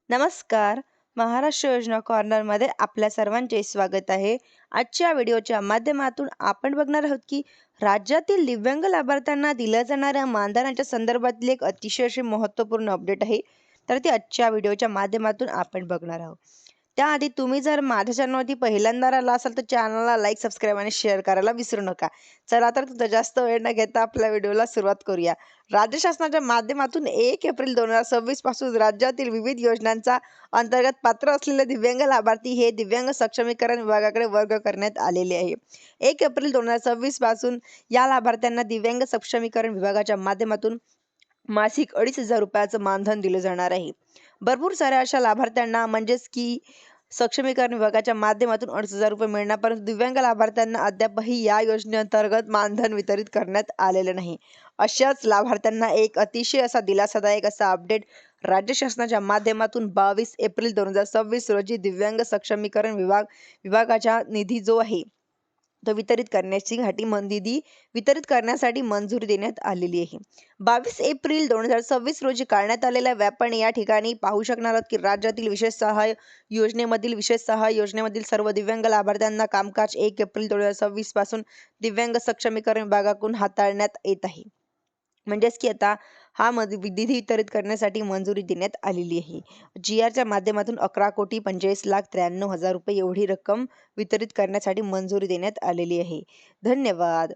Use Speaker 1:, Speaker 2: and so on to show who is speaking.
Speaker 1: नमस्कार. महाराष्ट्र योजना कॉर्नरमध्ये आपल्या सर्वांचे स्वागत आहे. आजच्या व्हिडिओच्या माध्यमातून आपण बघणार आहोत की राज्यातील दिव्यांग लाभार्थ्यांना दिल्या जाणाऱ्या मानधनाच्या संदर्भातली एक अतिशय अशी महत्त्वपूर्ण अपडेट आहे. तर ती आजच्या व्हिडिओच्या माध्यमातून आपण बघणार आहोत. त्याआधी तुम्ही जर माझ्या चॅनलवरती पहिल्यांदा आला असाल तर चॅनलला लाईक, सबस्क्राईब आणि शेअर करायला विसरू नका. चला तर तुझा जास्त वेळ न घेता आपल्या व्हिडिओला सुरुवात करूया. राज्य शासनाच्या माध्यमातून 1 एप्रिल 2026 पासून राज्यातील विविध योजनांचा अंतर्गत पात्र असलेले दिव्यांग लाभार्थी हे दिव्यांग सक्षमीकरण विभागाकडे वर्ग करण्यात आलेले आहे. 1 एप्रिल 2026 पासून या लाभार्थ्यांना दिव्यांग सक्षमीकरण विभागाच्या माध्यमातून मासिक 2,500 रुपयाचं मानधन दिलं जाणार आहे. भरपूर साऱ्या अशा लाभार्थ्यांना म्हणजेच की सक्षमीकरण विभागाच्या माध्यमातून 2,500 रुपये मिळणार, परंतु दिव्यांग लाभार्थ्यांना अद्यापही या योजनेअंतर्गत मानधन वितरित करण्यात आलेलं नाही. अशाच लाभार्थ्यांना एक अतिशय असा दिलासादायक असा अपडेट राज्य शासनाच्या माध्यमातून 22 एप्रिल 2026 रोजी दिव्यांग सक्षमीकरण विभागाच्या निधी जो आहे तो वितरित करण्यासाठी मंजुरी देण्यात आलेली आहे. 22 एप्रिल 2026 रोजी काढण्यात आलेल्या व्यापाने या ठिकाणी पाहू शकणार आहोत की राज्यातील विशेष सहाय्य योजनेमधील सर्व दिव्यांग लाभार्थ्यांना कामकाज 1 एप्रिल 2026 पासून दिव्यांग सक्षमीकरण विभागाकडून हाताळण्यात येत आहे. म्हणजेच की आता हा निधी वितरित करण्यासाठी मंजुरी देण्यात आलेली आहे. GRच्या माध्यमातून 11,45,93,000 रुपये एवढी रक्कम वितरित करण्यासाठी मंजुरी देण्यात आलेली आहे. धन्यवाद.